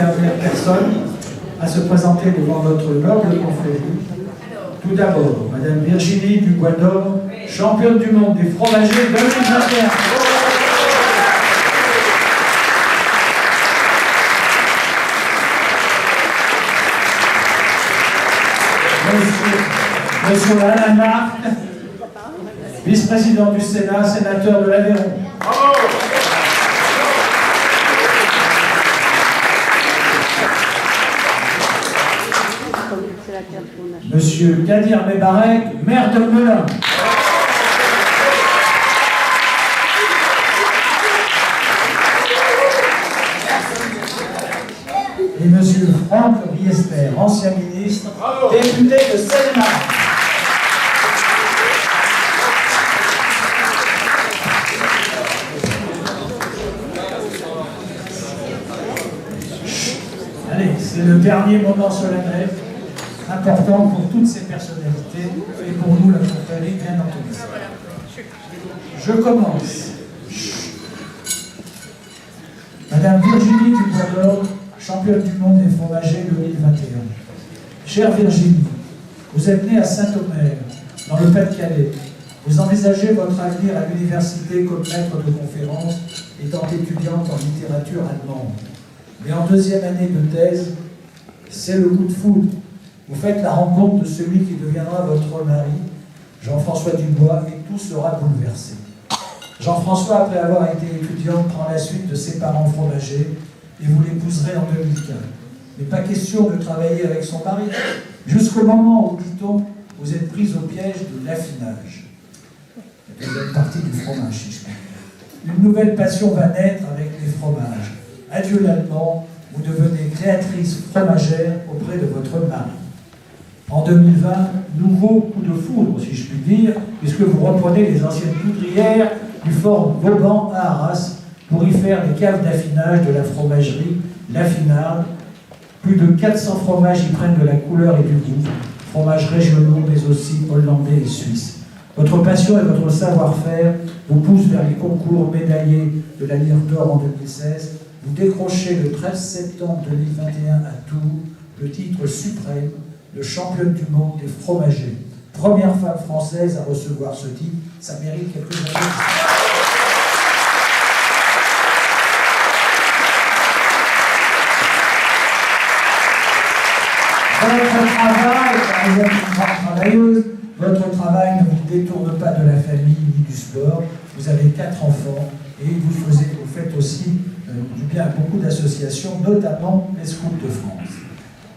dernière personne à se présenter devant notre noble confrérie. Tout d'abord, Madame Virginie Dubois-d'Or, championne du monde des fromagers 2021. Monsieur Alain Marc, vice-président du Sénat, sénateur de l'Aveyron. Monsieur Kadir Mebarek, maire de Melun. Et monsieur Franck Riester, ancien ministre, député de Seine-et-Marne. Allez, c'est le dernier moment solennel, important pour toutes ces personnalités et pour nous, la confrérie, bien entendu. Je commence. Madame Virginie Dubois-d'Or, championne du monde des fromagers 2021. Chère Virginie, vous êtes née à Saint-Omer, dans le Pas-de-Calais. Vous envisagez votre avenir à l'université comme maître de conférence, étant étudiante en littérature allemande. Mais en deuxième année de thèse, c'est le coup de foudre. Vous faites la rencontre de celui qui deviendra votre mari, Jean-François Dubois, et tout sera bouleversé. Jean-François, après avoir été étudiant, prend la suite de ses parents fromagers et vous l'épouserez en 2015. Mais pas question de travailler avec son mari, jusqu'au moment où, dit-on, vous êtes prise au piège de l'affinage. La deuxième partie du fromage, si je puis dire. Une nouvelle passion va naître avec les fromages. Adieu l'allemand, vous devenez créatrice fromagère auprès de votre mari. En 2020, nouveau coup de foudre, si je puis dire, puisque vous reprenez les anciennes poudrières du fort Vauban à Arras pour y faire les caves d'affinage de la fromagerie L'Affinade. Plus de 400 fromages y prennent de la couleur et du goût, fromages régionaux, mais aussi hollandais et suisses. Votre passion et votre savoir-faire vous poussent vers les concours médaillés de la Lyre d'Or en 2016. Vous décrochez le 13 septembre 2021 à Tours le titre suprême de championne du monde des fromagers. Première femme française à recevoir ce titre, ça mérite quelques applaudissements. Votre travail, car vous êtes une grande travailleuse, votre travail ne vous détourne pas de la famille ni du sport. Vous avez 4 enfants et vous faites aussi du bien à beaucoup d'associations, notamment les Scouts de France.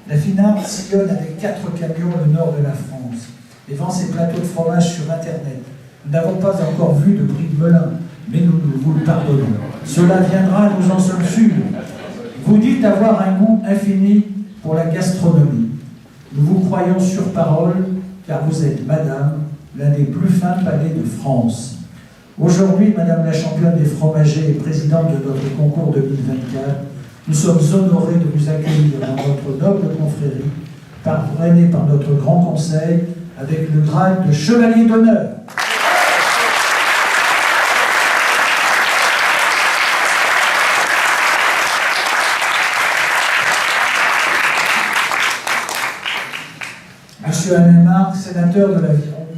L'Affinade sillonne avec 4 camions le nord de la France et vend ses plateaux de fromage sur Internet. Nous n'avons pas encore vu de prix de Melun, mais nous vous le pardonnons. Cela viendra, nous en sommes sûrs. Vous dites avoir un goût infini pour la gastronomie. Nous vous croyons sur parole, car vous êtes, madame, l'un des plus fins palais de France. Aujourd'hui, madame la championne des fromagers et présidente de notre concours 2024, nous sommes honorés de vous accueillir dans notre noble confrérie, parrainée par notre grand conseil, avec le grade de chevalier d'honneur. Monsieur Alain Marc, sénateur de l'Aveyron.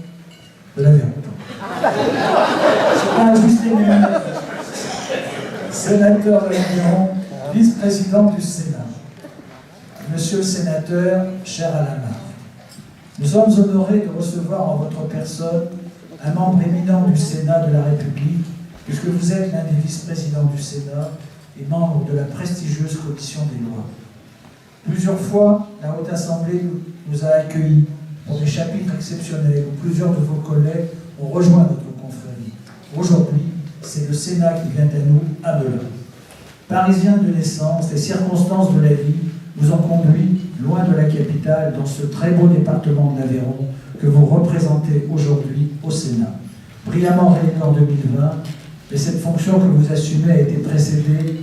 C'est pas ajusté, mais sénateur de l'Aveyron, vice-président du Sénat. Monsieur le sénateur, cher Alain Marc, nous sommes honorés de recevoir en votre personne un membre éminent du Sénat de la République, puisque vous êtes l'un des vice-présidents du Sénat et membre de la prestigieuse commission des lois. Plusieurs fois, la Haute Assemblée nous a accueillis pour des chapitres exceptionnels où plusieurs de vos collègues ont rejoint notre confrérie. Aujourd'hui, c'est le Sénat qui vient à nous, à Melun. Parisiens de naissance, les circonstances de la vie vous ont conduit loin de la capitale, dans ce très beau département de l'Aveyron que vous représentez aujourd'hui au Sénat. Brillamment réélu en 2020, mais cette fonction que vous assumez a été précédée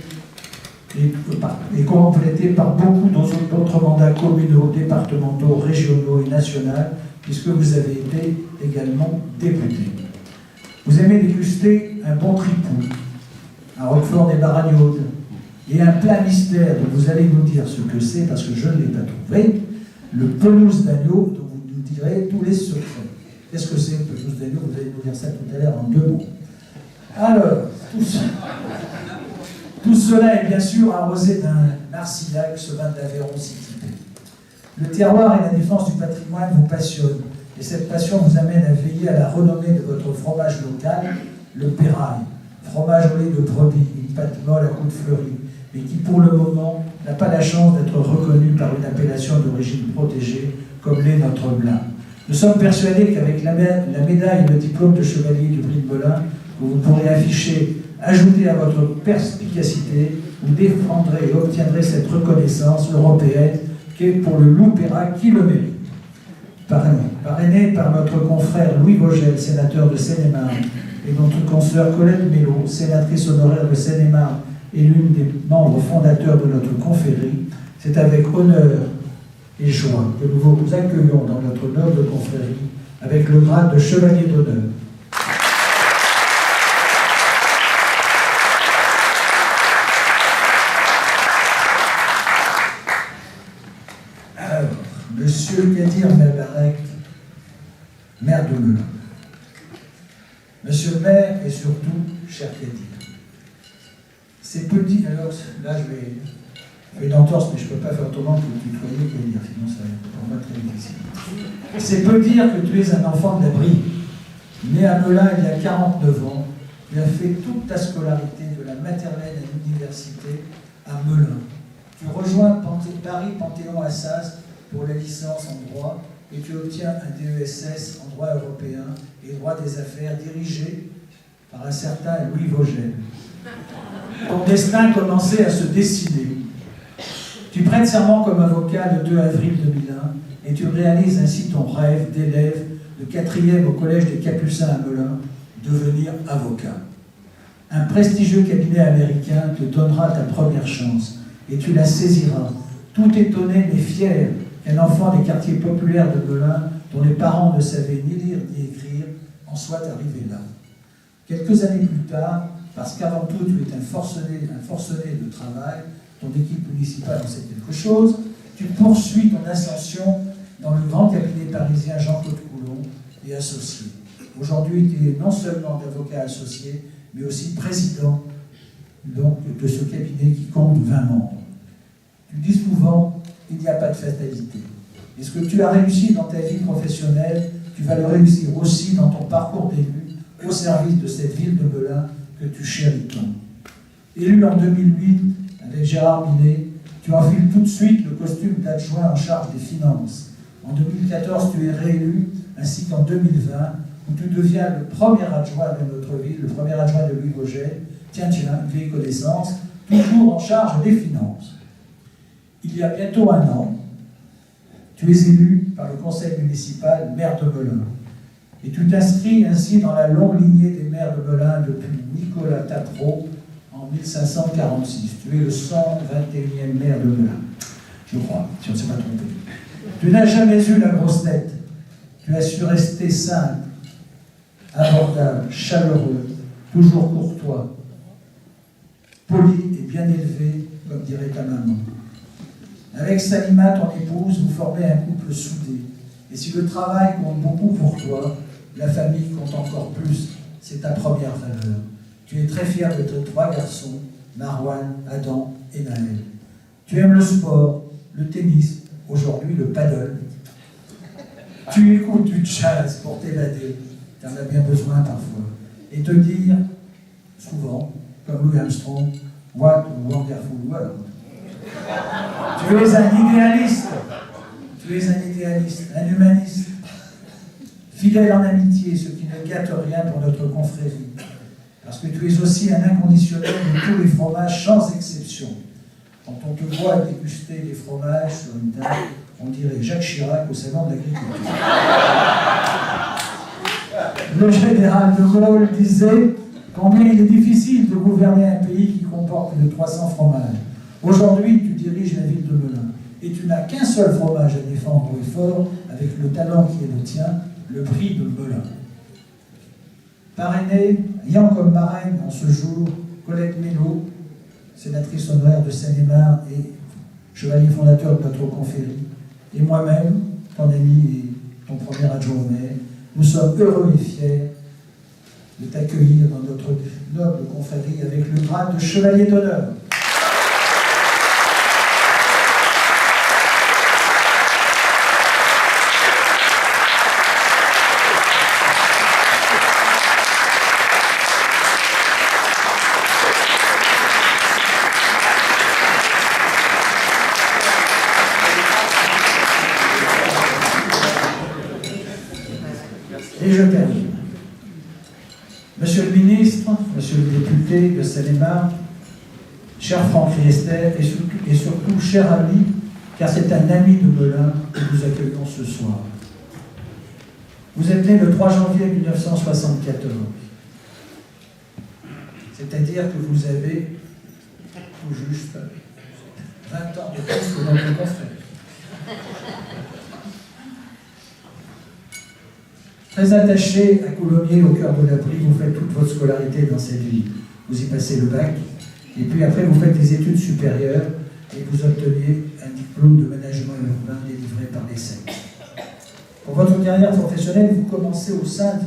et complétée par beaucoup d'autres mandats communaux, départementaux, régionaux et nationaux, puisque vous avez été également député. Vous aimez déguster un bon tripou, un roquefort des Baragnaudes, Et un plat mystère dont vous allez nous dire ce que c'est, parce que je ne l'ai pas trouvé, le pelouse d'agneau, dont vous nous direz tous les secrets. Qu'est-ce que c'est le pelouse d'agneau? Vous allez nous dire ça tout à l'heure en 2 mots. Alors, tout cela est bien sûr arrosé d'un Marcillac, ce vin d'Aveyron si typé. Le terroir et la défense du patrimoine vous passionnent, et cette passion vous amène à veiller à la renommée de votre fromage local, le Pérail, fromage au lait de brebis, une pâte molle à coups de fleurie, mais qui pour le moment n'a pas la chance d'être reconnu par une appellation d'origine protégée, comme l'est notre blin. Nous sommes persuadés qu'avec la médaille et le diplôme de chevalier du prix de Melun, que vous pourrez afficher, ajouter à votre perspicacité, vous défendrez et obtiendrez cette reconnaissance européenne qui est pour le loup Pérail qui le mérite. Parrainé par notre confrère Louis Vogel, sénateur de Seine-et-Marne, et notre consoeur Colette Mello, sénatrice honoraire de Seine-et-Marne et l'une des membres fondateurs de notre confrérie, c'est avec honneur et joie que nous vous accueillons dans notre noble confrérie avec le grade de chevalier d'honneur. Alors, Monsieur Kadir Melbarek, maire de Melun. Monsieur le maire et surtout, cher Kadir, ces petits, alors là je vais une entorse, mais je ne peux pas faire autrement que de tutoyer Kadir, sinon ça va être pour moi très difficile. C'est peu dire que tu es un enfant de la Brie. Né à Melun il y a 49 ans, tu as fait toute ta scolarité de la maternelle à l'université à Melun. Tu rejoins Paris Panthéon-Assas pour la licence en droit et tu obtiens un DESS en droit européen et droit des affaires dirigé par un certain Louis Vogel. Ton destin commençait à se dessiner. Tu prêtes serment comme avocat le 2 avril 2001 et tu réalises ainsi ton rêve d'élève de 4e au collège des Capucins à Melun, devenir avocat. Un prestigieux cabinet américain te donnera ta première chance et tu la saisiras, tout étonné mais fier qu'un enfant des quartiers populaires de Melun, dont les parents ne savaient ni lire ni écrire, en soit arrivé là. Quelques années plus tard, parce qu'avant tout tu es un forcené de travail, ton équipe municipale en sait quelque chose, tu poursuis ton ascension dans le grand cabinet parisien Jean-Claude Coulon et associé. Aujourd'hui, tu es non seulement avocat associé, mais aussi président donc, de ce cabinet qui compte 20 membres. Tu dis souvent, il n'y a pas de fatalité. Et ce que tu as réussi dans ta vie professionnelle, tu vas le réussir aussi dans ton parcours d'élu au service de cette ville de Melun que tu chéris tant. Élu en 2008 avec Gérard Millet, tu enfiles tout de suite le costume d'adjoint en charge des finances. En 2014, tu es réélu, ainsi qu'en 2020, où tu deviens le premier adjoint de notre ville, le premier adjoint de Louis Vogel, tiens, une vieille connaissance, toujours en charge des finances. Il y a bientôt 1 an, tu es élu par le conseil municipal maire de Melun. Et tu t'inscris ainsi dans la longue lignée des maires de Melun depuis Nicolas Tapreau en 1546. Tu es le 121e maire de Melun, je crois, si on ne s'est pas trompé. Tu n'as jamais eu la grosse tête. Tu as su rester simple, abordable, chaleureux, toujours courtois, poli et bien élevé, comme dirait ta maman. Avec Salima, ton épouse, vous formez un couple soudé. Et si le travail compte beaucoup pour toi, la famille compte encore plus. C'est ta première valeur. Tu es très fier de tes 3 garçons, Marwan, Adam et Naël. Tu aimes le sport, le tennis, aujourd'hui le paddle. Tu écoutes du jazz pour t'évader, tu en as bien besoin parfois, et te dire, souvent, comme Louis Armstrong, what a wonderful world. Tu es un idéaliste, un humaniste, fidèle en amitié, ce qui ne gâte rien pour notre confrérie, parce que tu es aussi un inconditionnel de tous les fromages sans exception. Quand on te voit déguster les fromages sur une table, on dirait Jacques Chirac au salon de l'agriculture. Le général de Gaulle disait combien il est difficile de gouverner un pays qui comporte plus de 300 fromages. Aujourd'hui, tu diriges la ville de Melun et tu n'as qu'un seul fromage à défendre au effort avec le talent qui est le tien, le prix de Melun. Parrainé, ayant comme marraine en ce jour Colette Mello, sénatrice honoraire de Seine-et-Marne et chevalier fondateur de notre confrérie, et moi-même, ton ami et ton premier adjoint au maire, nous sommes heureux et fiers de t'accueillir dans notre noble confrérie avec le grade de chevalier d'honneur. Et je termine. Monsieur le ministre, monsieur le député de Seine-et-Marne, cher Franck Riester et surtout cher ami, car c'est un ami de Melun que nous accueillons ce soir. Vous êtes né le 3 janvier 1974, c'est-à-dire que vous avez tout juste 20 ans de plus que notre confrère. Très attaché à Coulommiers, au cœur de la Brie, vous faites toute votre scolarité dans cette ville. Vous y passez le bac, et puis après vous faites des études supérieures, et vous obtenez un diplôme de management urbain délivré par l'ESSEC. Pour votre carrière professionnelle, vous commencez au sein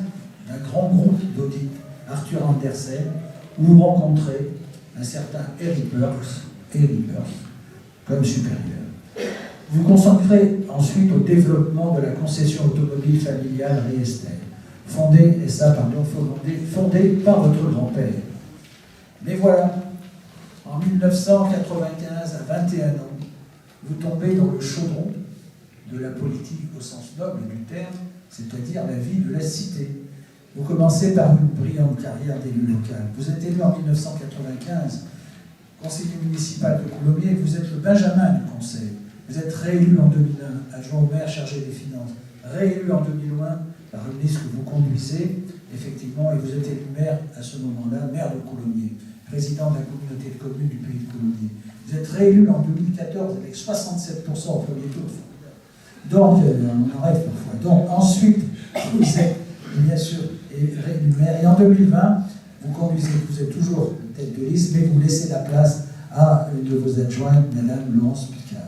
d'un grand groupe d'audit, Arthur Andersen, où vous rencontrez un certain Eric Burks, comme supérieur. Vous vous consacrez ensuite au développement de la concession automobile familiale Riester, fondée par votre grand-père. Mais voilà, en 1995, à 21 ans, vous tombez dans le chaudron de la politique au sens noble du terme, c'est-à-dire la vie de la cité. Vous commencez par une brillante carrière d'élu local. Vous êtes élu en 1995, conseiller municipal de Coulommiers, vous êtes le Benjamin du conseil. Vous êtes réélu en 2001, adjoint au maire chargé des finances, réélu en 2001 par le ministre que vous conduisez, effectivement, et vous êtes élu maire à ce moment-là, maire de Coulommiers, président de la communauté de communes du pays de Coulommiers. Vous êtes réélu en 2014 avec 67% au premier tour. Donc, on en rêve parfois. Donc, ensuite, vous êtes, bien sûr, réélu maire, et en 2020, vous êtes toujours tête de liste, mais vous laissez la place à une de vos adjointes, Madame Laurence Picard.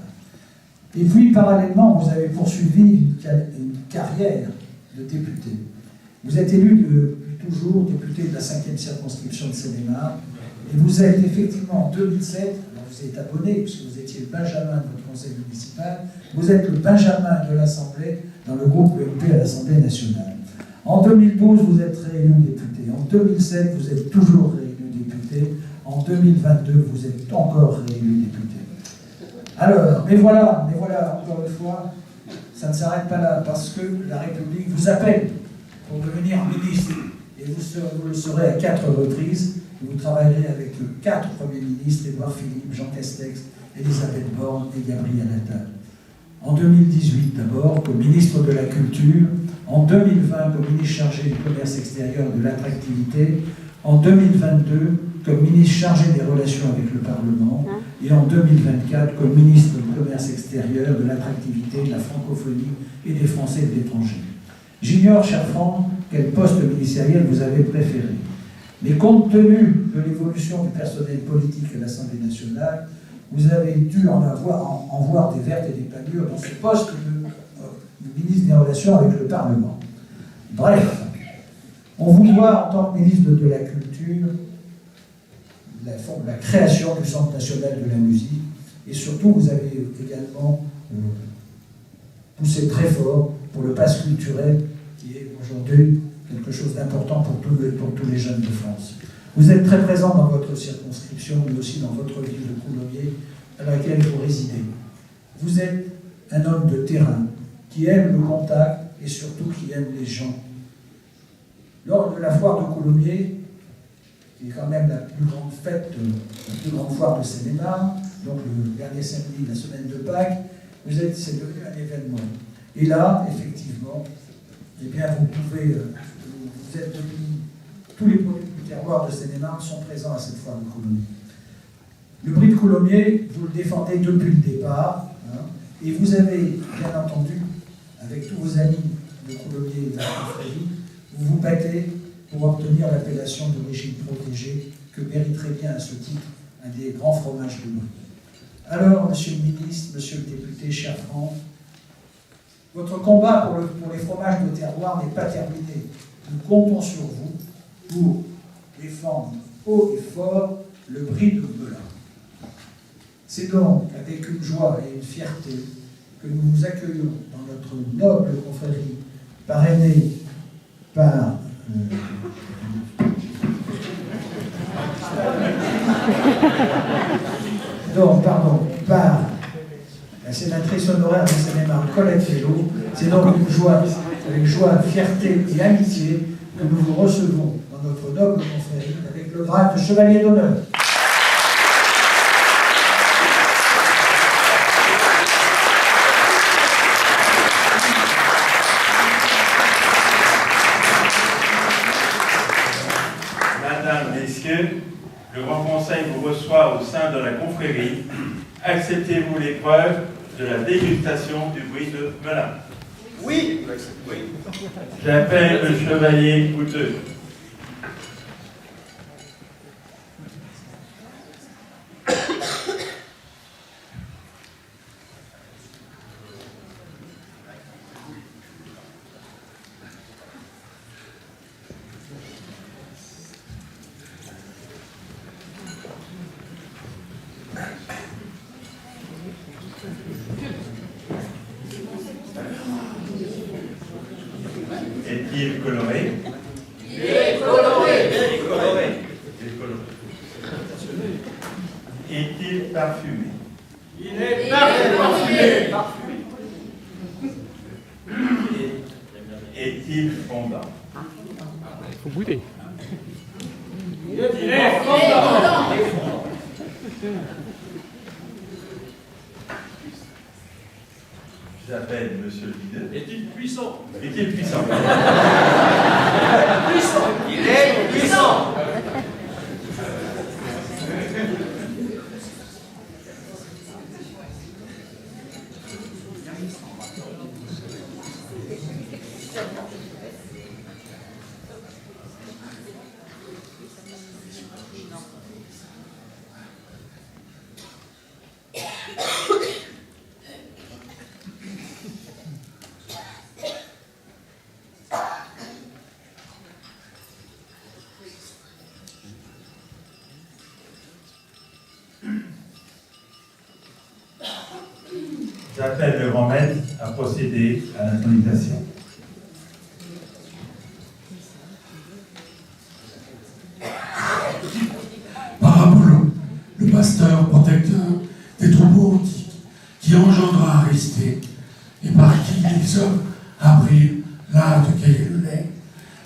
Et puis, parallèlement, vous avez poursuivi une carrière de député. Vous êtes élu depuis toujours député de la 5e circonscription de Seine-et-Marne, et vous êtes effectivement en 2007, alors vous êtes abonné, puisque vous étiez le Benjamin de votre conseil municipal, vous êtes le Benjamin de l'Assemblée dans le groupe UMP à l'Assemblée nationale. En 2012, vous êtes réélu député. En 2007, vous êtes toujours réélu député. En 2022, vous êtes encore réélu député. Alors, mais voilà, encore une fois, ça ne s'arrête pas là, parce que la République vous appelle pour devenir ministre. Et vous le serez à 4 reprises. Vous travaillerez avec 4 premiers ministres, Édouard Philippe, Jean Castex, Elisabeth Borne et Gabriel Attal. En 2018, d'abord, comme ministre de la Culture. En 2020, comme ministre chargé du commerce extérieur et de l'attractivité. En 2022, comme ministre chargé des relations avec le Parlement, et en 2024 comme ministre du commerce extérieur, de l'attractivité, de la francophonie et des Français de l'étranger. J'ignore, cher Franck, quel poste ministériel vous avez préféré. Mais compte tenu de l'évolution du personnel politique à l'Assemblée nationale, vous avez dû en voir des vertes et des pas mûres dans ce poste de ministre des Relations avec le Parlement. Bref, on vous voit en tant que ministre de la Culture, la création du Centre national de la musique, et surtout vous avez également poussé très fort pour le pass culturel, qui est aujourd'hui quelque chose d'important pour tous les jeunes de France. Vous êtes très présent dans votre circonscription, mais aussi dans votre ville de Coulommiers, à laquelle vous résidez. Vous êtes un homme de terrain, qui aime le contact et surtout qui aime les gens. Lors de la foire de Coulommiers, qui est quand même la plus grande fête, la plus grande foire de Seine-et-Marne, donc le dernier samedi, la semaine de Pâques, c'est devenu un événement. Et là, effectivement, eh bien, vous êtes devenu, tous les produits du terroir de Seine-et-Marne sont présents à cette foire de Coulommiers. Le prix de Coulommiers, vous le défendez depuis le départ, hein, et vous avez, bien entendu, avec tous vos amis de Coulommiers et de la confrérie, vous vous battez pour obtenir l'appellation d'origine protégée que mériterait bien à ce titre un des grands fromages de Brie. Alors, monsieur le ministre, monsieur le député, cher Franck, votre combat pour les fromages de terroir n'est pas terminé. Nous comptons sur vous pour défendre haut et fort le Brie de Melun. C'est donc avec une joie et une fierté que nous vous accueillons dans notre noble confrérie, parrainée par par la sénatrice honoraire de Seine-et-Marne, Colette Fellow. C'est donc une joie, avec joie, fierté et amitié que nous vous recevons dans notre noble confrérie avec le grade de chevalier d'honneur. Mesdames, Messieurs, le Grand Conseil vous reçoit au sein de la confrérie. Acceptez-vous l'épreuve de la dégustation du Brie de Melun? Oui, oui. J'appelle le chevalier Couteux. Est-il coloré? Il est coloré. Il est coloré. Est-il parfumé? Il est parfumé. Est-il fondant? Il faut goûter. Il est fondant. J'appelle monsieur le leader. Est-il puissant? Est-il puissant? Puissant. Il est puissant. J'appelle le grand maître à procéder à l'intronisation. Parabolo, le pasteur protecteur des troupeaux antiques, qui engendra Aristée, et par qui les hommes apprirent l'art de cueillir le lait,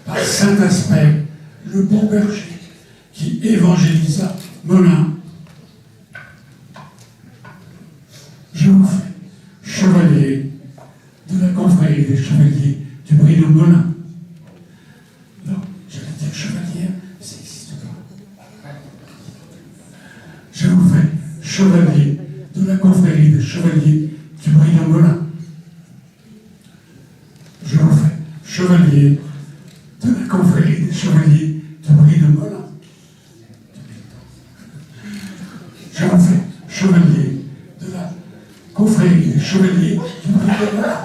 par Saint-Aspect, le bon berger, qui évangélisa Melun. Je vous fais chevalier de la confrérie des chevaliers du Brie de Melun. Non, j'allais dire chevalier, ça n'existe pas. Je vous fais chevalier de la confrérie des chevaliers du Brie de Melun. Je vous fais chevalier de la confrérie des chevaliers du Brie de Melun. Je vous fais chevalier de la confrérie des chevaliers du Brie de Melun.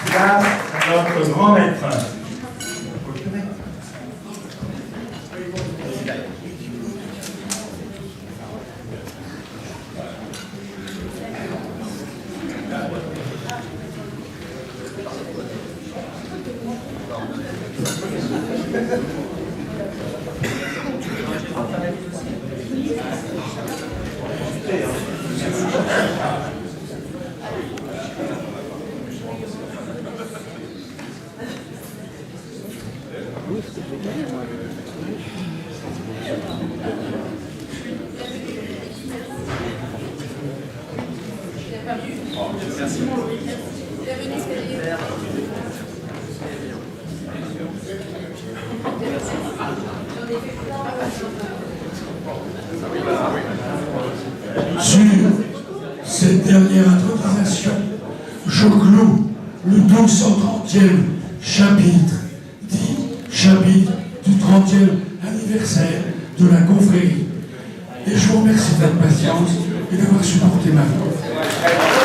Grâce à notre grand maître. Sur cette dernière je cloue le 230e chapitre, dit chapitre du 30e anniversaire de la confrérie. Et je vous remercie de votre patience et d'avoir supporté ma voix.